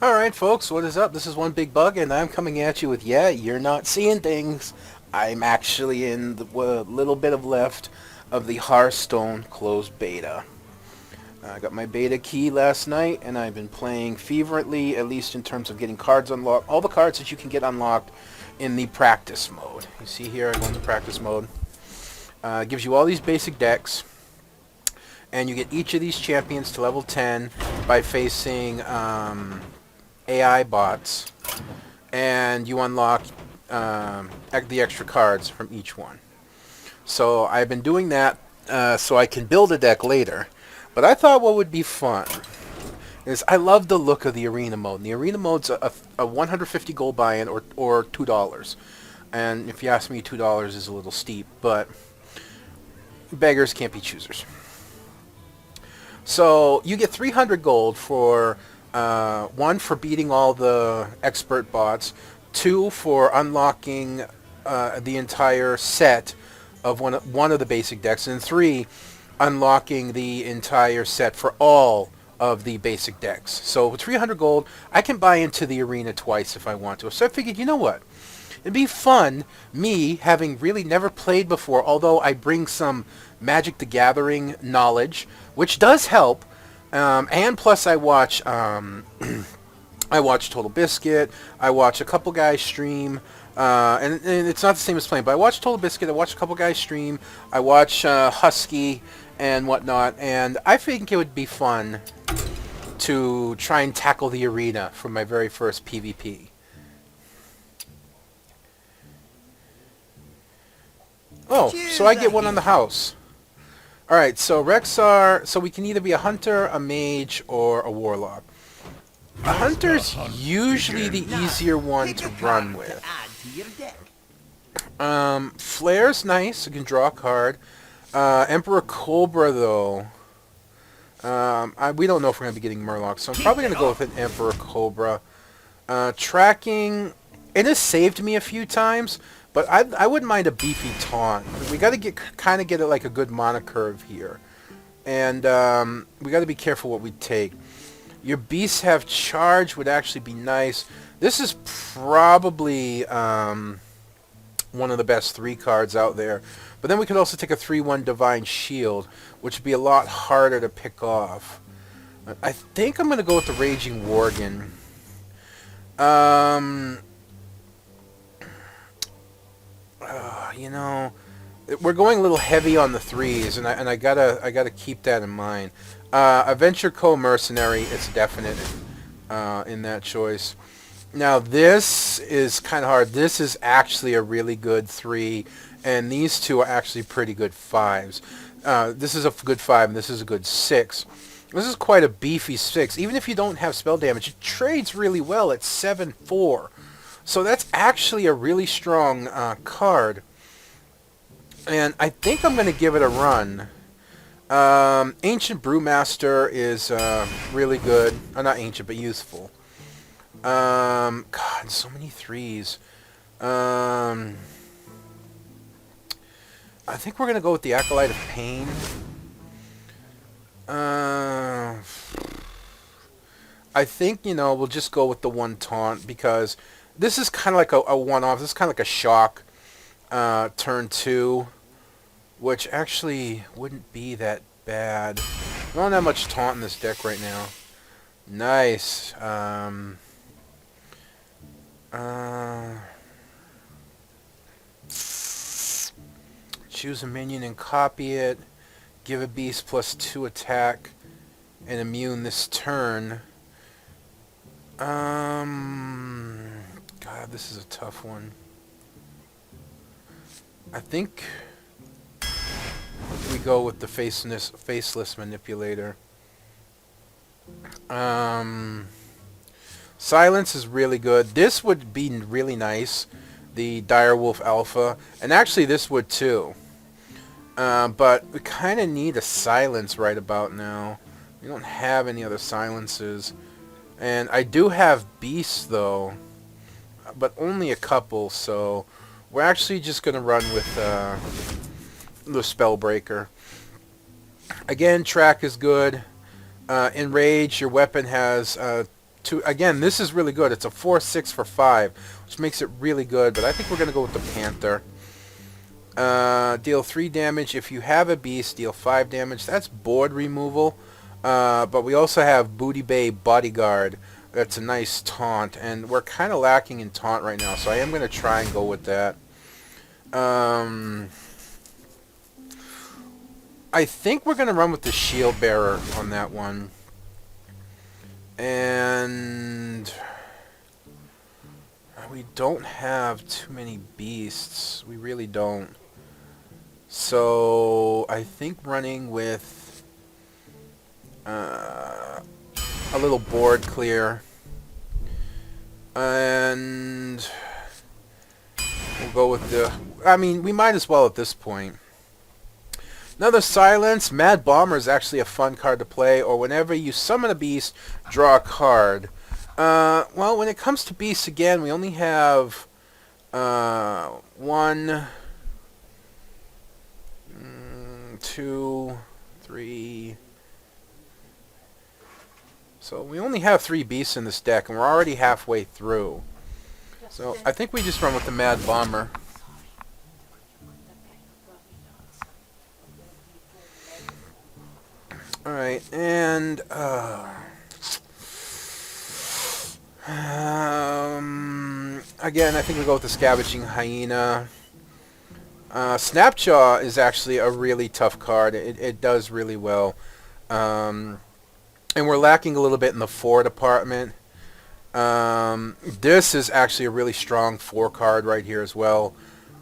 Alright folks, what is up? This is One Big Bug and I'm coming at you with, yeah, you're not seeing things. I'm actually in the little bit of left of the HearthStone closed beta. I got my beta key last night and I've been playing fervently, at least in terms of getting cards unlocked. All the cards that you can get unlocked in the practice mode. You see here, I go into practice mode. It gives you all these basic decks. And you get each of these champions to level 10 by facing AI bots, and you unlock the extra cards from each one. So I've been doing that so I can build a deck later. But I thought what would be fun is I love the look of the arena mode. And the arena mode's a 150 gold buy-in or $2. And if you ask me, $2 is a little steep, but beggars can't be choosers. So you get 300 gold for one, for beating all the expert bots, two, for unlocking the entire set of one of the basic decks, and three, unlocking the entire set for all of the basic decks. So with 300 gold, I can buy into the arena twice if I want to. So I figured, you know what? It'd be fun, me having really never played before, although I bring some Magic the Gathering knowledge, which does help. And plus I watch I watch Total Biscuit, I watch a couple guys stream, and it's not the same as playing, but I watch Total Biscuit, I watch a couple guys stream, I watch Husky and whatnot, and I think it would be fun to try and tackle the arena for my very first PvP. Oh, so I get one on the house. Alright, so Rexar, so we can either be a hunter, a mage, or a warlock. A hunter's usually the easier one to run with. Flare's nice, you can draw a card. Emperor Cobra, though, we don't know if we're going to be getting Murloc, so I'm probably going to go with an Emperor Cobra. Tracking, it has saved me a few times, but I wouldn't mind a beefy taunt. We got to kind of get it like a good mana curve here. And we got to be careful what we take. Your beasts have charge would actually be nice. This is probably one of the best 3 cards out there. But then we could also take a 3/1 Divine Shield, which would be a lot harder to pick off. I think I'm going to go with the Raging Worgen. You know, we're going a little heavy on the 3s, and I gotta keep that in mind. Adventure Co-Mercenary, it's definite in that choice. Now this is kind of hard. This is actually a really good 3, and these two are actually pretty good 5s. This is a good 5, and this is a good 6. This is quite a beefy 6. Even if you don't have spell damage, it trades really well at 7/4. So that's actually a really strong card. And I think I'm going to give it a run. Ancient Brewmaster is really good. Not ancient, but useful. God, so many 3s. I think we're going to go with the Acolyte of Pain. I think, we'll just go with the 1 taunt, because this is kind of like a one-off. This is kind of like a shock turn 2, which actually wouldn't be that bad. I don't have much taunt in this deck right now. Nice. Choose a minion and copy it. Give a beast +2 attack and immune this turn. God, this is a tough one. I think we go with the faceless manipulator. Silence is really good. This would be really nice, the Direwolf Alpha, and actually this would too. But we kind of need a silence right about now. We don't have any other silences. And I do have beasts though, but only a couple, so we're actually just going to run with the Spellbreaker. Again, track is good. Enrage, your weapon has Again, this is really good. It's a 4/6 for 5, which makes it really good. But I think we're going to go with the Panther. Deal 3 damage. If you have a beast, deal 5 damage. That's board removal. But we also have Booty Bay Bodyguard. That's a nice taunt. And we're kind of lacking in taunt right now. So I am going to try and go with that. I think we're going to run with the Shield Bearer on that one. And we don't have too many beasts. We really don't. So I think running with a little board clear. And we'll go with the... I mean, we might as well at this point. Another Silence. Mad Bomber is actually a fun card to play. Or whenever you summon a beast, draw a card. Well, when it comes to beasts, again, we only have 1, 2, 3. So we only have 3 beasts in this deck, and we're already halfway through. So I think we just run with the Mad Bomber. Alright, and again, I think we go with the Scavenging Hyena. Snapjaw is actually a really tough card. It does really well. And we're lacking a little bit in the 4 department. This is actually a really strong 4 card right here as well.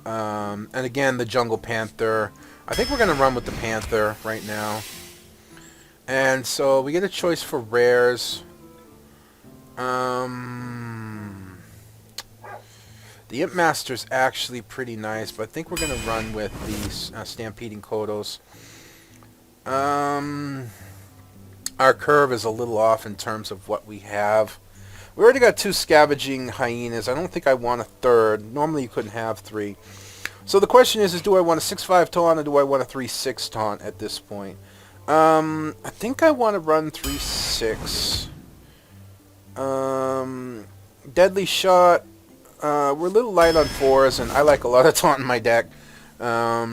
And again, the Jungle Panther. I think we're going to run with the Panther right now. And so we get a choice for rares. The Imp Master's actually pretty nice, but I think we're going to run with the Stampeding Kodos. Our curve is a little off in terms of what we have. We already got 2 Scavenging Hyenas. I don't think I want a third. Normally you couldn't have 3. So the question is do I want a 6/5 taunt or do I want a 3/6 taunt at this point? I think I want to run 3/6. Deadly Shot. We're a little light on 4s, and I like a lot of taunt in my deck. Our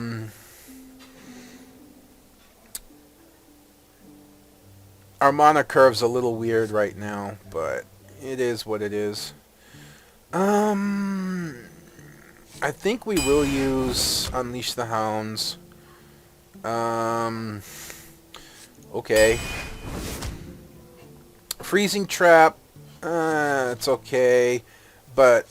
mana curve's a little weird right now, but it is what it is. I think we will use Unleash the Hounds. Okay. Freezing Trap. It's okay. But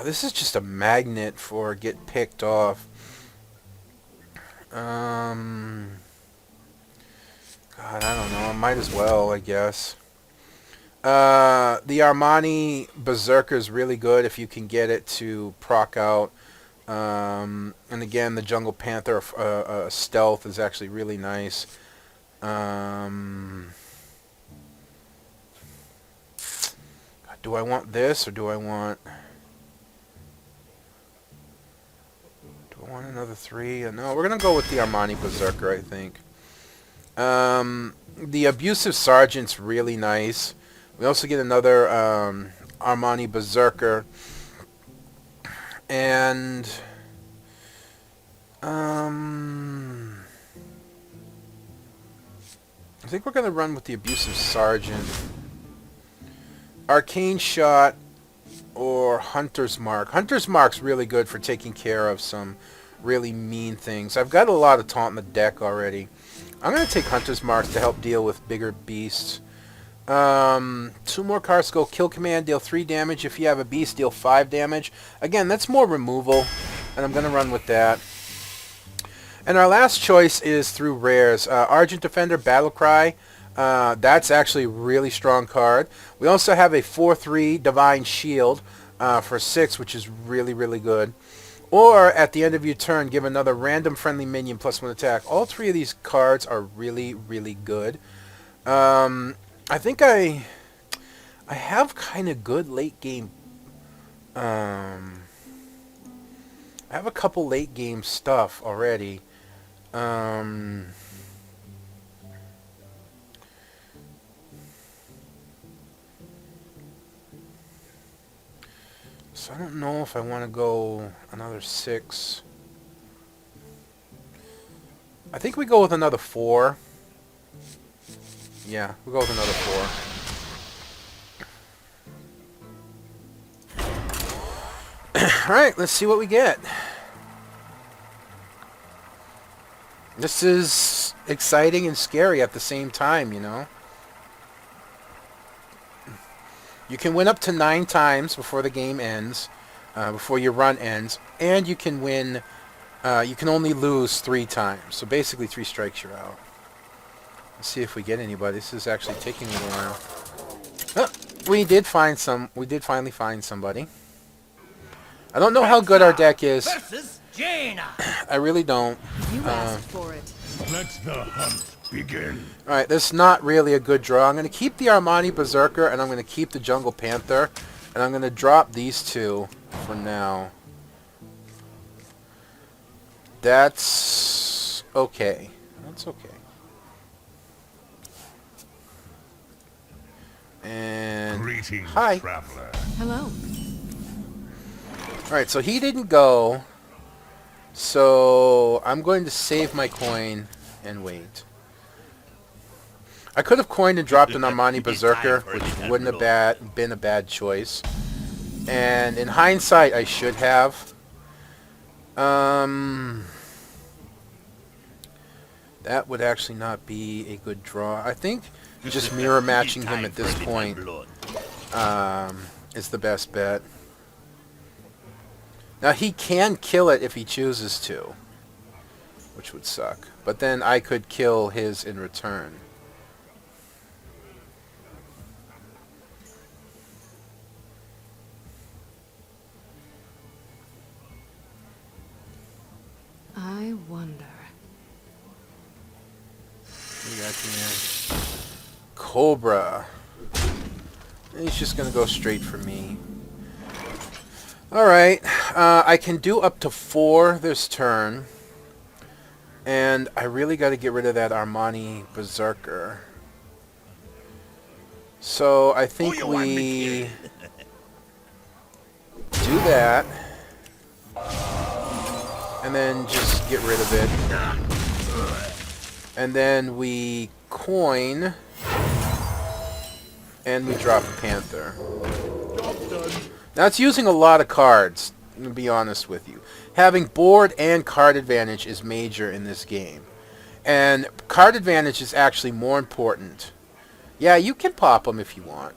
this is just a magnet for get picked off. God, I don't know. I might as well, I guess. The Armani Berserker is really good if you can get it to proc out. And again, the Jungle Panther stealth is actually really nice. Do I want this or do I want another 3? No, we're gonna go with the Armani Berserker, I think. The Abusive Sergeant's really nice. We also get another Armani Berserker. And I think we're going to run with the Abusive Sergeant. Arcane Shot or Hunter's Mark. Hunter's Mark's really good for taking care of some really mean things. I've got a lot of taunt in the deck already. I'm going to take Hunter's Mark to help deal with bigger beasts. 2 more cards go. Kill Command, deal 3 damage. If you have a beast, deal 5 damage. Again, that's more removal, and I'm going to run with that. And our last choice is through rares. Argent Defender, Battlecry. That's actually a really strong card. We also have a 4/3 Divine Shield for 6, which is really, really good. Or, at the end of your turn, give another random friendly minion +1 attack. All 3 of these cards are really, really good. I think I have kind of good late game. I have a couple late game stuff already. So I don't know if I want to go another 6. I think we go with another 4. Yeah, we'll go with another 4. Alright, let's see what we get. This is exciting and scary at the same time, you know. You can win up to 9 times before the game ends, before your run ends, and you can win, you can only lose 3 times. So basically 3 strikes, you're out. Let's see if we get anybody. This is actually taking a while. Oh, we did finally find somebody. I don't know how good our deck is. I really don't. You asked for it. Let the hunt begin. Alright, this is not really a good draw. I'm going to keep the Armani Berserker, and I'm going to keep the Jungle Panther, and I'm going to drop these 2 for now. That's okay. That's okay. And Greetings, hi. traveler. Hello. Alright, so he didn't go. So I'm going to save my coin and wait. I could have coined and dropped an Armani Berserker, which wouldn't have been a bad choice. And in hindsight, I should have. That would actually not be a good draw. I think just mirror matching him at this point is the best bet. Now, he can kill it if he chooses to, which would suck. But then I could kill his in return. I wonder. We got here. Cobra. He's just going to go straight for me. Alright, I can do up to 4 this turn. And I really got to get rid of that Armani Berserker. So I think we do that. And then just get rid of it. And then we coin. And we drop a Panther. Now, it's using a lot of cards, to be honest with you. Having board and card advantage is major in this game. And card advantage is actually more important. Yeah, you can pop them if you want.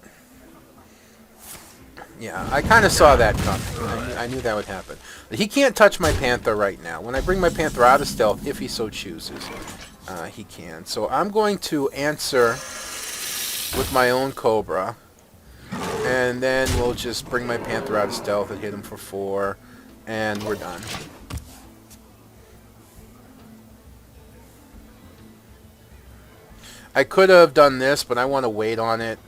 Yeah, I kind of saw that coming. I knew that would happen. But he can't touch my Panther right now. When I bring my Panther out of stealth, if he so chooses, he can. So I'm going to answer with my own Cobra. And then we'll just bring my Panther out of stealth and hit him for 4. And we're done. I could have done this, but I want to wait on it.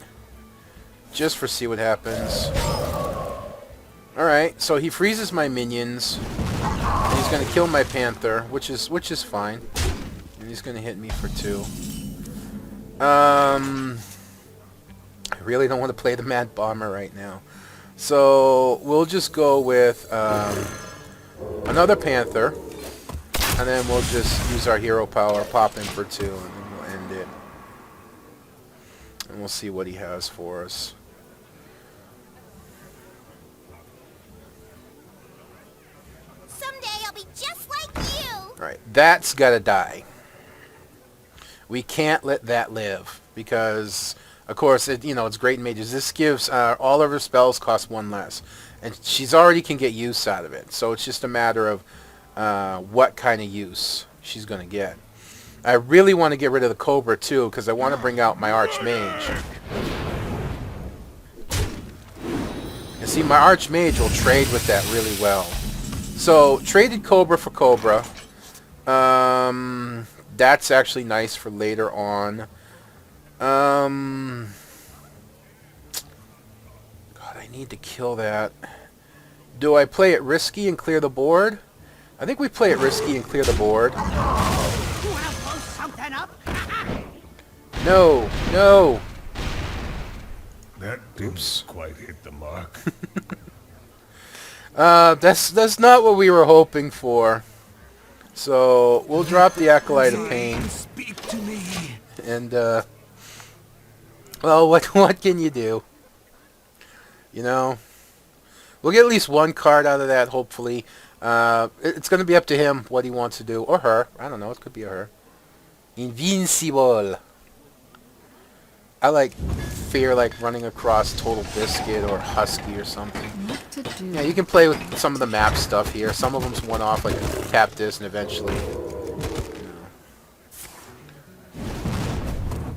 Just for see what happens. Alright, so he freezes my minions. And he's going to kill my Panther, which is fine. And he's going to hit me for 2. I really don't want to play the Mad Bomber right now. So we'll just go with another Panther. And then we'll just use our hero power, pop in for 2, and then we'll end it. And we'll see what he has for us. Someday I'll be just like you. Alright, that's gotta die. We can't let that live. Because, of course, it's great in mages. This gives all of her spells cost 1 less. And she's already can get use out of it. So it's just a matter of what kind of use she's going to get. I really want to get rid of the Cobra, too, because I want to bring out my Archmage. And see, my Archmage will trade with that really well. So, traded Cobra for Cobra. That's actually nice for later on. God, I need to kill that. Do I play it risky and clear the board? I think we play it risky and clear the board. No, no. That didn't quite hit the mark. That's not what we were hoping for. So we'll drop the Acolyte of Pain. Speak to me. And well, what can you do? You know, we'll get at least one card out of that. Hopefully, it's going to be up to him what he wants to do, or her. I don't know. It could be a her. Invincible. I like fear like running across Total Biscuit or Husky or something. What to do? Yeah, you can play with some of the map stuff here. Some of them's one-off, like tap this and eventually.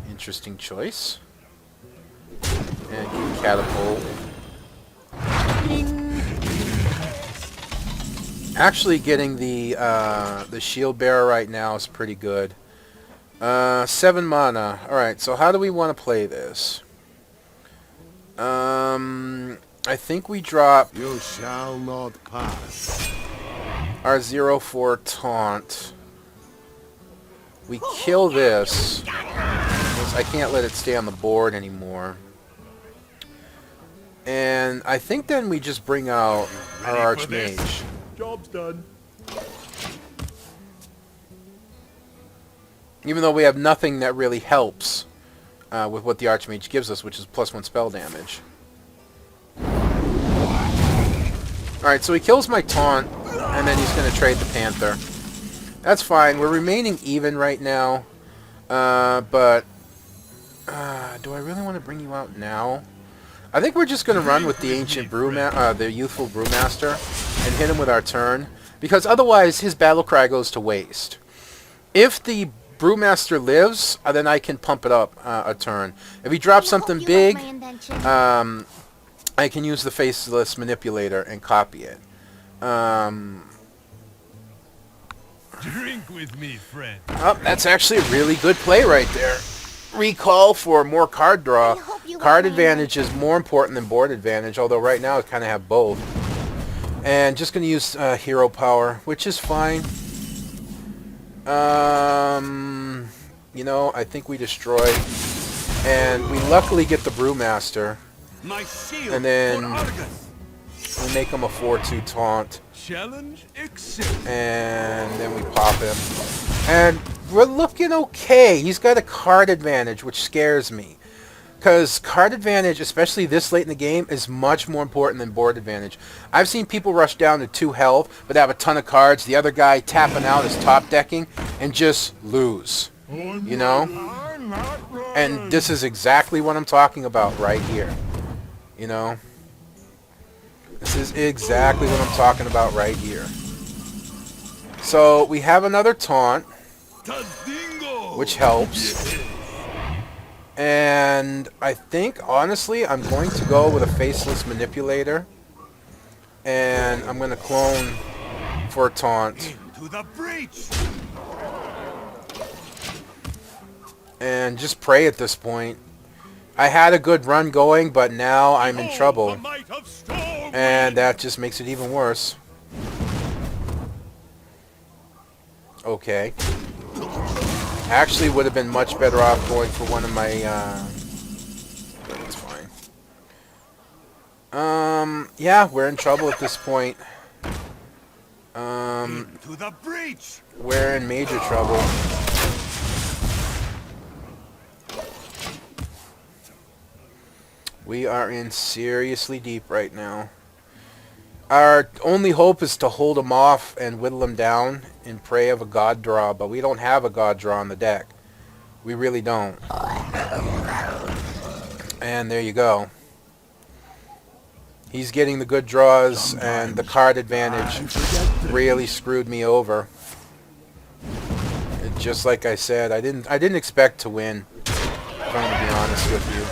Interesting choice. And catapult. Ding. Actually, getting the shield bearer right now is pretty good. 7 mana. Alright, so how do we want to play this? I think we drop You shall not pass. our 0-4 taunt. We kill this. Because I can't let it stay on the board anymore. And I think then we just bring out our Ready for this? Archmage. Job's done. Even though we have nothing that really helps with what the Archmage gives us, which is +1 spell damage. Alright, so he kills my taunt, and then he's going to trade the Panther. That's fine. We're remaining even right now. But do I really want to bring you out now? I think we're just going to run with the Ancient the Youthful Brewmaster, and hit him with our turn. Because otherwise, his Battlecry goes to waste. If the Brewmaster lives, then I can pump it up a turn. If he drops something big, I can use the Faceless Manipulator and copy it. Drink with me, friend. Oh, that's actually a really good play right there. Recall for more card draw. Card advantage is more important than board advantage, although right now I kind of have both. And just going to use hero power, which is fine. You know, I think we destroy. And we luckily get the Brewmaster. My shield And then for Argus. we make him a 4-2 taunt. Challenge accepted. And then we pop him. And we're looking okay. He's got a card advantage, which scares me. Because card advantage, especially this late in the game, is much more important than board advantage. I've seen people rush down to 2 health, but have a ton of cards. The other guy tapping out is top decking, and just lose. You know? And this is exactly what I'm talking about right here. You know? This is exactly what I'm talking about right here. So, we have another taunt, which helps. And I think, honestly, I'm going to go with a Faceless Manipulator. And I'm going to clone for a taunt. To the breach. And just pray at this point. I had a good run going, but now I'm in trouble. And that just makes it even worse. Okay. Actually would have been much better off going for one of my, that's fine. Yeah, we're in trouble at this point. To the breach. We're in major trouble. We are in seriously deep right now. Our only hope is to hold him off and whittle him down in prey of a god draw, but we don't have a god draw on the deck. We really don't. And there you go. He's getting the good draws, and the card advantage really screwed me over. And just like I said, I didn't expect to win, if I'm going to be honest with you.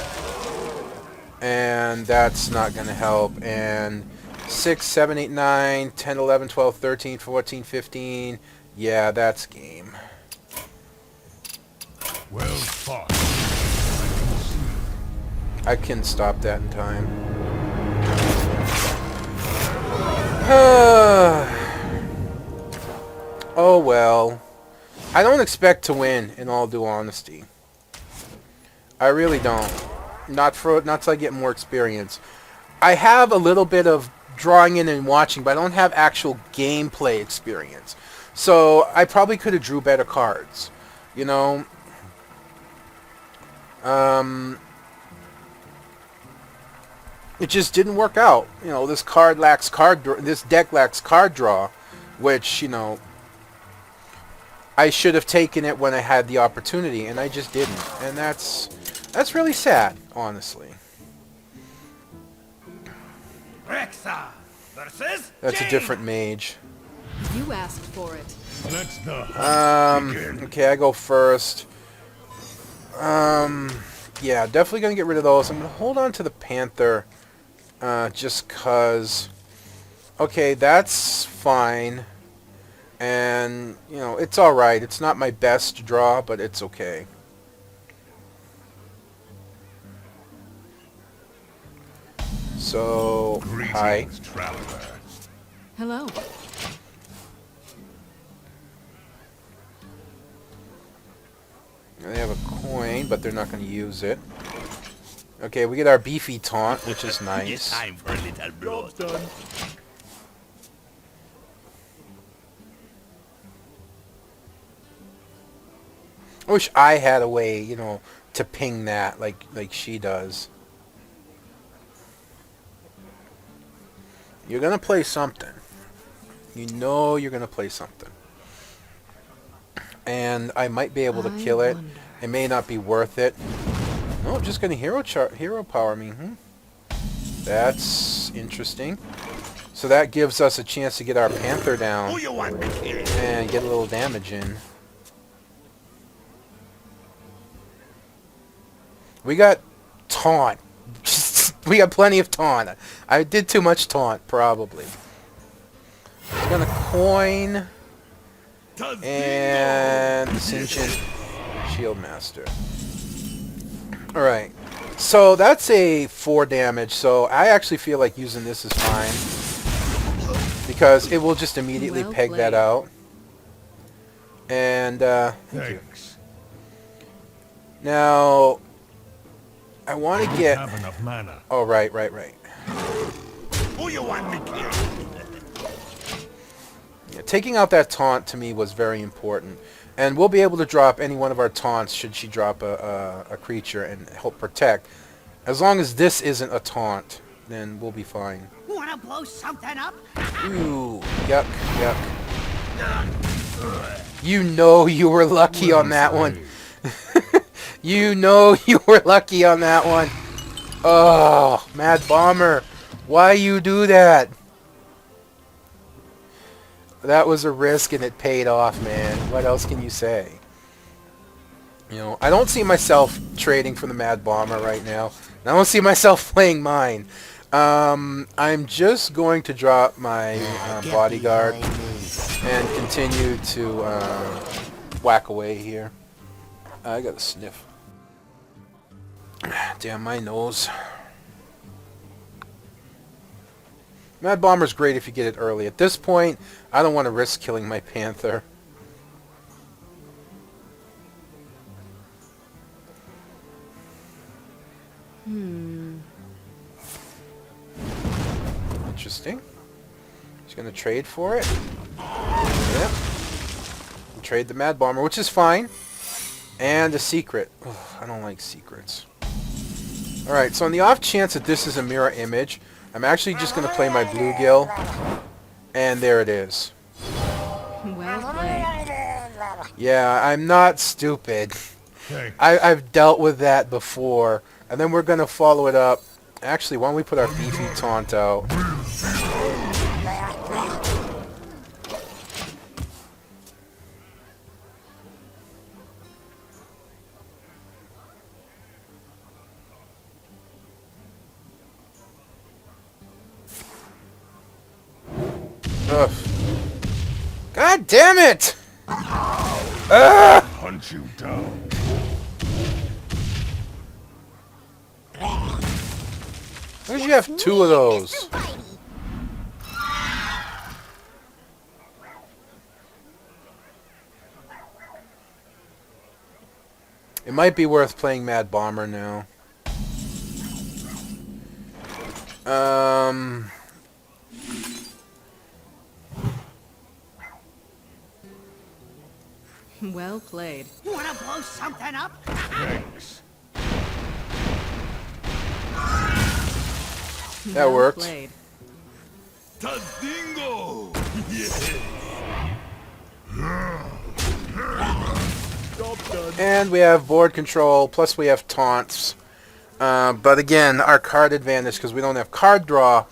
And that's not going to help. And 6, 7, 8, 9, 10, 11, 12, 13, 14, 15. Yeah, that's game. Well fought. I can stop that in time. Oh well. I don't expect to win, in all due honesty. I really don't. Not till I get more experience. I have a little bit of drawing in and watching, but I don't have actual gameplay experience. So I probably could have drew better cards. You know, it just didn't work out. You know, this deck lacks card draw, which, you know, I should have taken it when I had the opportunity, and I just didn't. And that's really sad, honestly. Rexa versus That's a Jane. different mage. You asked for it. Let's the hunt begin. Okay, I go first. Yeah, definitely gonna get rid of those. I'm gonna hold on to the Panther, just cause. Okay, that's fine, and you know it's all right. It's not my best draw, but it's okay. So, hi. Greetings, traveler. Hello. They have a coin, but they're not going to use it. Okay, we get our beefy taunt, which is nice. It's time for a little blood. Done. I wish I had a way, you know, to ping that like she does. You're going to play something. You know you're going to play something. And I might be able to kill it. wonder. It may not be worth it. No, I'm just going to hero power me. That's interesting. So that gives us a chance to get our Panther down Who you want me killing? and get a little damage in. We got taunt. We got plenty of taunt. I did too much taunt, probably. I'm gonna coin and the Sentient Shield Master. Alright. So that's a 4 damage, so I actually feel like using this is fine. Because it will just immediately Well peg that played. out. And, thank you. Thanks. Now, I want to Don't get... have enough mana. Oh, right. Who you want me killing? Yeah, taking out that taunt to me was very important. And we'll be able to drop any one of our taunts should she drop a creature and help protect. As long as this isn't a taunt, then we'll be fine. Wanna blow something up? Ooh, yuck. You know you were lucky on that one. You know you were lucky on that one. Oh, Mad Bomber. Why you do that? That was a risk and it paid off, man. What else can you say? You know, I don't see myself trading for the Mad Bomber right now. I don't see myself playing mine. I'm just going to drop my bodyguard and continue to whack away here. I got a sniff. Damn my nose. Mad Bomber's great if you get it early. At this point, I don't want to risk killing my Panther. Interesting. He's going to trade for it. Yep. And trade the Mad Bomber, which is fine. And a secret. Ugh, I don't like secrets. Alright, so on the off chance that this is a mirror image, I'm actually just going to play my bluegill. And there it is. Well played. Yeah, I'm not stupid. Thanks. I've dealt with that before. And then we're going to follow it up. Actually, why don't we put our beefy taunt out? Ugh. God damn it! Ugh! Hunt you down. Why did you have 2 of those? It might be worth playing Mad Bomber now. Well played. You wanna blow something up? Thanks. That Well worked. played. Tadingo! Yes! Job done. And we have board control, plus we have taunts. But again, our card advantage, because we don't have card draw,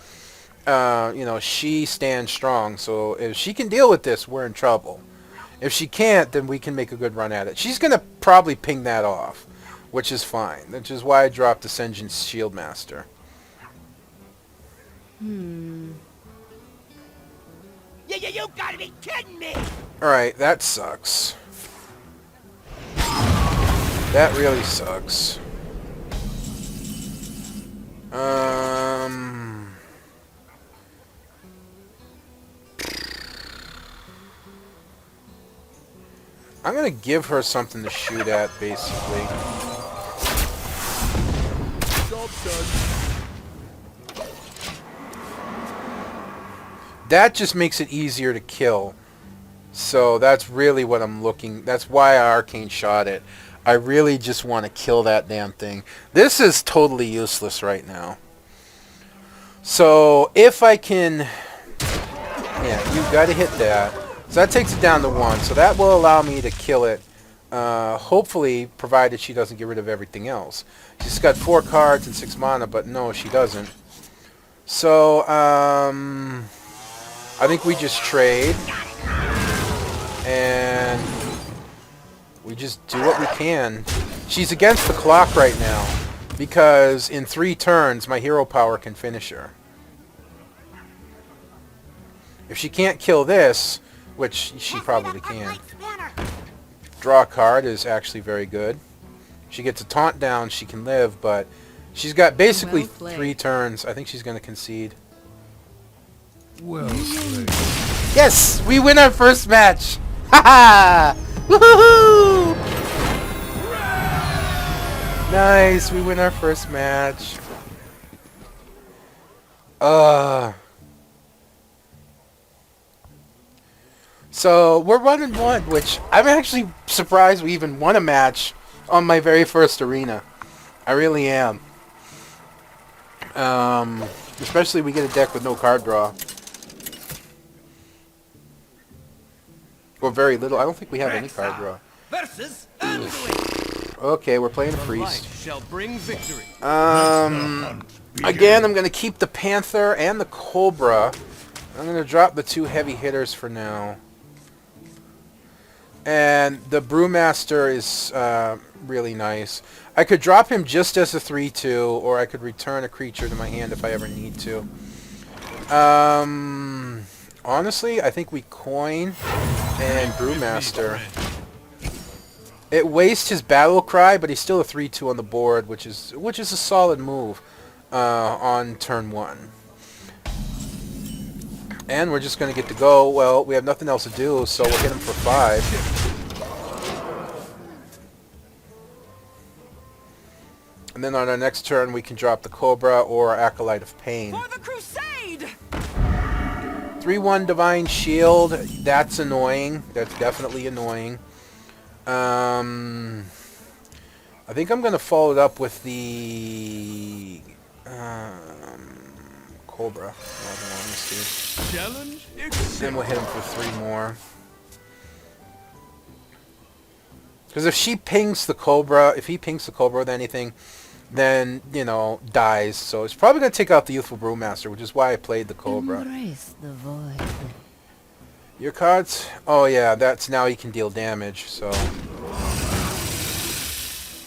she stands strong. So if she can deal with this, we're in trouble. If she can't, then we can make a good run at it. She's going to probably ping that off, which is fine. Which is why I dropped the Senjin's Shield Master. You gotta be kidding me! Alright, that sucks. That really sucks. I'm gonna give her something to shoot at, basically. Job done. That just makes it easier to kill. So that's really what I'm looking... That's why I arcane shot it. I really just want to kill that damn thing. This is totally useless right now. So if I can... Yeah, you gotta hit that. So that takes it down to 1. So that will allow me to kill it. Hopefully, provided she doesn't get rid of everything else. She's got 4 cards and 6 mana, but no, she doesn't. So, I think we just trade. And we just do what we can. She's against the clock right now. Because in 3 turns, my hero power can finish her. If she can't kill this, which she probably can. Draw a card is actually very good. She gets a taunt down, she can live, but she's got basically Well 3 turns. I think she's going to concede. Well played. Yes! We win our first match! Haha! Woohoo! Nice! We win our first match. So, we're 1-1, which I'm actually surprised we even won a match on my very first arena. I really am. Especially we get a deck with no card draw. Or very little. I don't think we have any card draw. Versus Okay, we're playing a Light priest. shall bring victory. Again, I'm going to keep the Panther and the Cobra. I'm going to drop the 2 heavy hitters for now. And the Brewmaster is really nice. I could drop him just as a 3-2, or I could return a creature to my hand if I ever need to. Honestly, I think we coin and Brewmaster. It wastes his Battle Cry, but he's still a 3-2 on the board, which is a solid move on turn 1. And we're just going to get to go. Well, we have nothing else to do, so we'll hit him for 5. And then on our next turn, we can drop the Cobra or Acolyte of Pain. For the crusade! 3-1 Divine Shield. That's annoying. That's definitely annoying. I think I'm going to follow it up with the... Cobra. In all honesty. Challenge Then we'll hit him for 3 more. Because if she pings the Cobra, if he pings the Cobra with anything, then, dies. So it's probably going to take out the Youthful Brewmaster, which is why I played the Cobra. Embrace the void. Your cards? Oh yeah, that's now he can deal damage, so...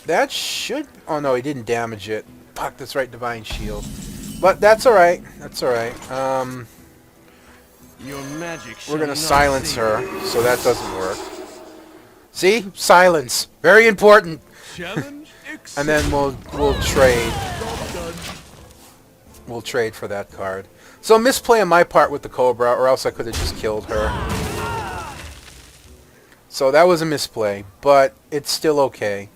That should... Oh no, he didn't damage it. Fuck, that's right, Divine Shield. But that's alright. That's alright. Your magic We're gonna silence her, so that doesn't work. See? Silence. Very important. Challenge And then we'll trade. We'll trade for that card. So misplay on my part with the Cobra, or else I could have just killed her. So that was a misplay, but it's still okay.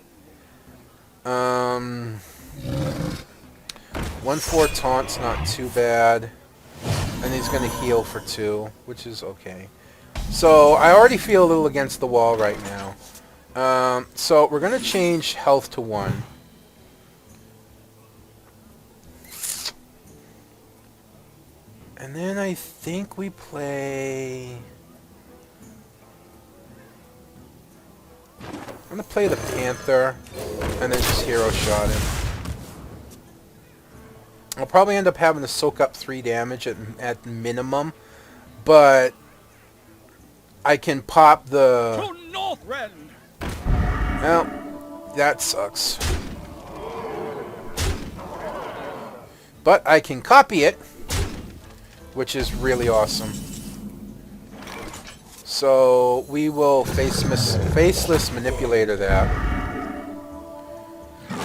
1-4 taunt's not too bad. And he's going to heal for 2, which is okay. So I already feel a little against the wall right now. So we're gonna change health to 1. And then I think we play... I'm gonna play the Panther, and then just hero shot him. I'll probably end up having to soak up 3 damage at minimum, but I can pop the... To Northrend! Well, that sucks. But I can copy it, which is really awesome. So we will faceless manipulator that.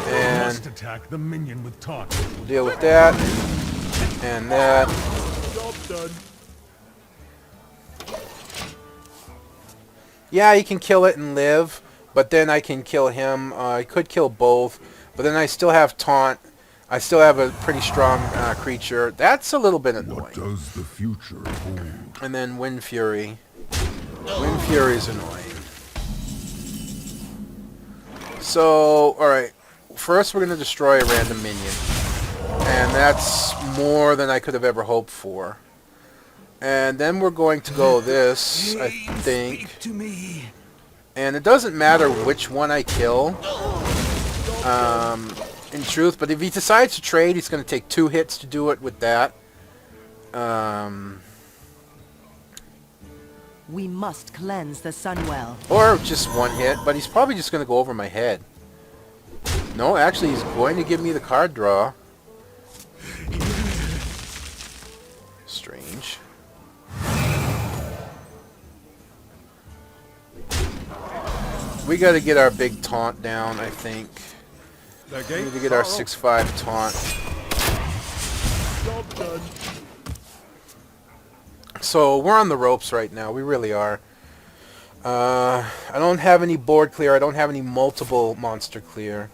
And Must attack the minion with taunt. we'll deal with that. And that. Job done. Yeah, he can kill it and live, but then I can kill him. I could kill both, but then I still have taunt. I still have a pretty strong creature. That's a little bit What annoying. does the future hold? And then Wind Fury. Wind Fury is annoying. So, alright. First we're going to destroy a random minion. And that's more than I could have ever hoped for. And then we're going to go this, I think. To me. And it doesn't matter which one I kill. In truth, but if he decides to trade, he's going to take 2 hits to do it with that. We must cleanse the Sunwell. Or just 1 hit, but he's probably just going to go over my head. No, actually, he's going to give me the card draw. Strange. We got to get our big taunt down, I think. We need to get our 6/5 taunt. Job done. So we're on the ropes right now. We really are. I don't have any board clear. I don't have any multiple monster clear.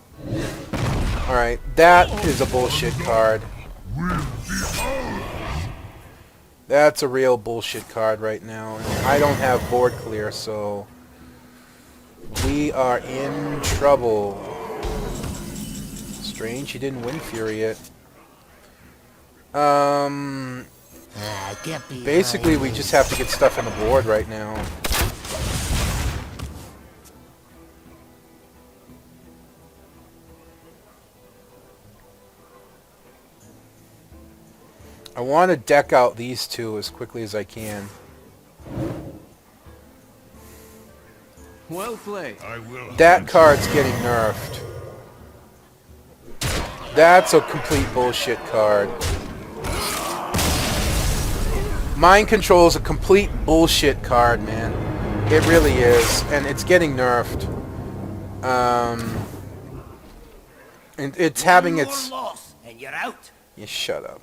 Alright, that is a bullshit card. That's a real bullshit card right now. And I don't have board clear, so we are in trouble. Strange, he didn't Wind Fury it. Basically, we just have to get stuff on the board right now. I want to deck out these 2 as quickly as I can. Well played. I will. That card's getting nerfed. That's a complete bullshit card. Mind Control is a complete bullshit card, man. It really is. And it's getting nerfed. And it's having its... loss, and you're out. You shut up.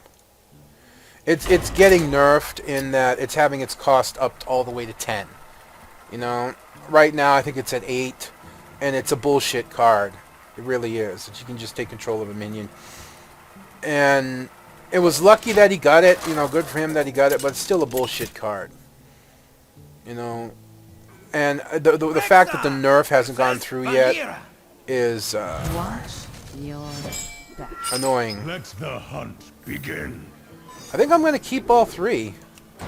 It's getting nerfed in that it's having its cost up all the way to 10. You know? Right now, I think it's at 8. And it's a bullshit card. It really is. That you can just take control of a minion. And it was lucky that he got it. You know, good for him that he got it. But it's still a bullshit card. You know? And the fact that the nerf hasn't gone through yet is Watch your back. annoying. Let the hunt begin. I think I'm going to keep all 3. I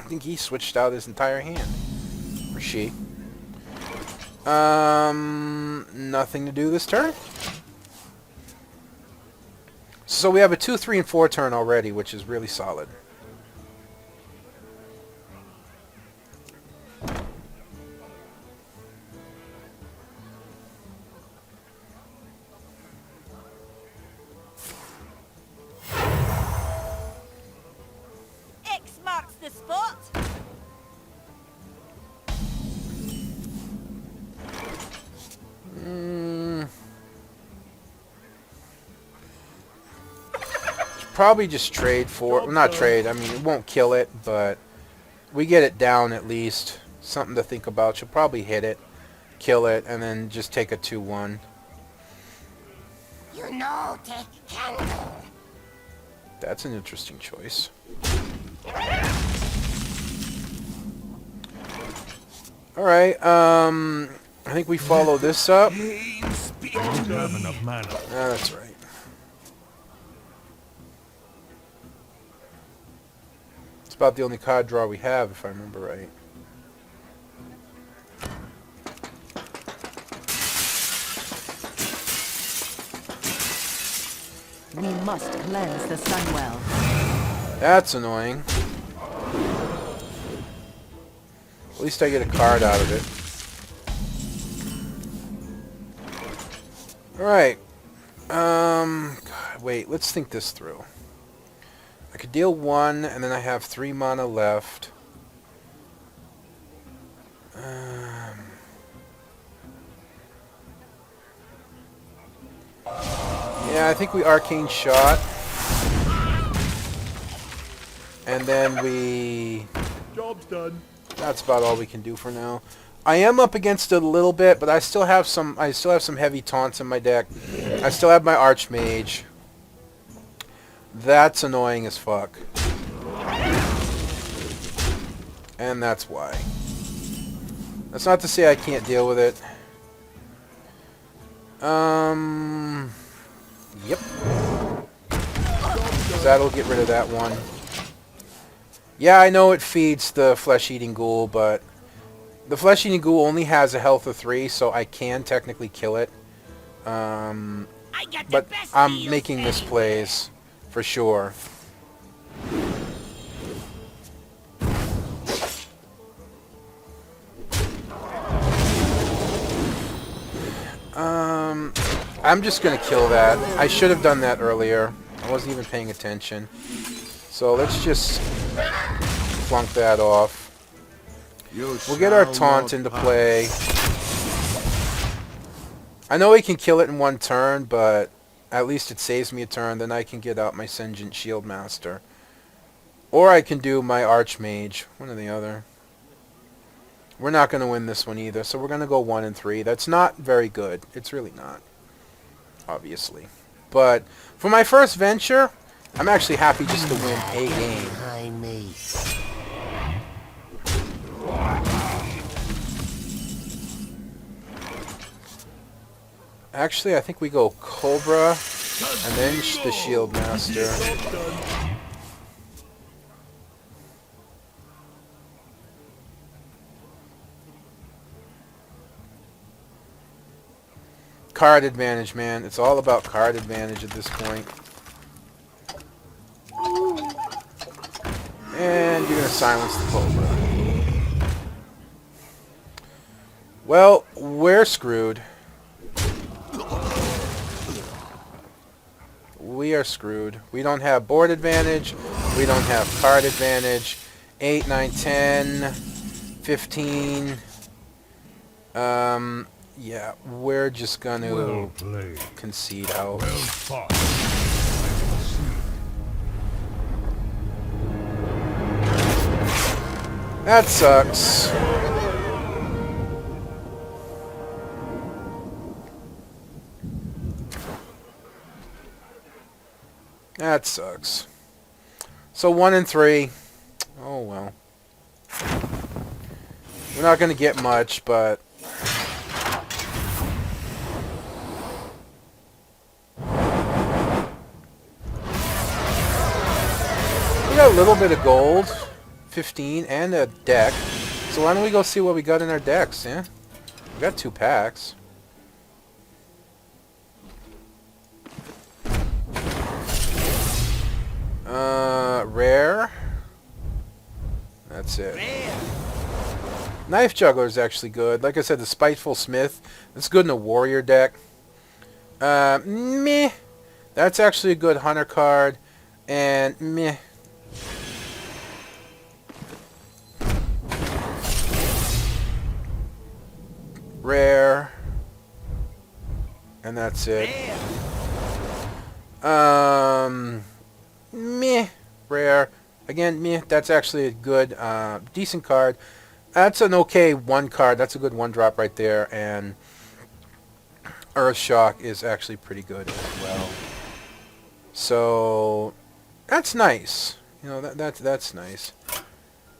think he switched out his entire hand. Or she. Nothing to do this turn. So we have a 2, 3, and 4 turn already, which is really solid. X marks the spot. Probably just trade for... Well, not trade. I mean, it won't kill it, but we get it down at least. Something to think about. She'll probably hit it, kill it, and then just take a 2/1. You know, take candle. That's an interesting choice. Alright, I think we follow this up. Don't have enough mana. Ah, that's right. It's about the only card draw we have, if I remember right. We must cleanse the Sunwell. That's annoying. At least I get a card out of it. Alright. God, wait, let's think this through. I could deal 1, and then I have 3 mana left. Yeah, I think we Arcane Shot. And then we... Job's done. That's about all we can do for now. I am up against it a little bit, but I still have some heavy taunts in my deck. I still have my Archmage. That's annoying as fuck. And that's why. That's not to say I can't deal with it. Yep. 'Cause that'll get rid of that one. Yeah, I know it feeds the flesh-eating ghoul, but the flesh-eating ghoul only has a health of 3, so I can technically kill it. I got the But best I'm deals making anywhere. misplays, for sure. I'm just gonna kill that. I should have done that earlier. I wasn't even paying attention. So let's just flunk that off. We'll get our taunt into play. I know he can kill it in 1 turn, but at least it saves me a turn. Then I can get out my Sengent Shield Master. Or I can do my Archmage. One or the other. We're not going to win this one either, so we're going to go 1 and 3. That's not very good. It's really not. Obviously. But for my first venture, I'm actually happy just to win a game. Behind me. Actually, I think we go Cobra and then the Shield Master. Job's done. Card advantage, man. It's all about card advantage at this point. And you're going to silence the Cobra. Well, we're screwed. We are screwed. We don't have board advantage. We don't have card advantage. 8, 9, 10, 15. Yeah, we're just going Well to played. concede out. Well fought. That sucks. That sucks. So 1 and 3. Oh well. We're not going to get much, but we got a little bit of gold, 15, and a deck. So why don't we go see what we got in our decks, yeah? We got 2 packs. Rare. That's it. Knife Juggler is actually good. Like I said, the Spiteful Smith, that's good in a warrior deck. Meh. That's actually a good hunter card. And meh. Rare. And that's it. Meh. Rare. Again, meh. That's actually a good, decent card. That's an okay 1 card. That's a good 1-drop right there. And Earth Shock is actually pretty good as well. So that's nice. You know, that's nice.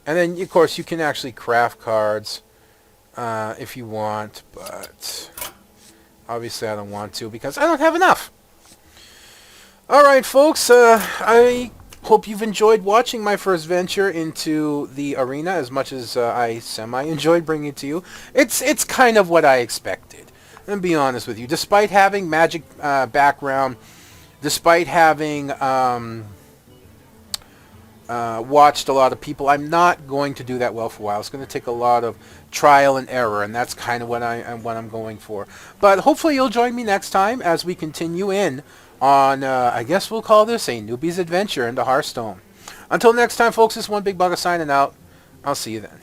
And then, of course, you can actually craft cards. if you want, but obviously I don't want to because I don't have enough. Alright folks, I hope you've enjoyed watching my first venture into the arena as much as I semi-enjoyed bringing it to you. It's kind of what I expected, and be honest with you. Despite having magic background, despite having watched a lot of people, I'm not going to do that well for a while. It's going to take a lot of trial and error, and that's kind of what I'm going for. But hopefully you'll join me next time as we continue in on, I guess we'll call this a newbie's adventure into Hearthstone. Until next time, folks, this is One Big Bugger signing out. I'll see you then.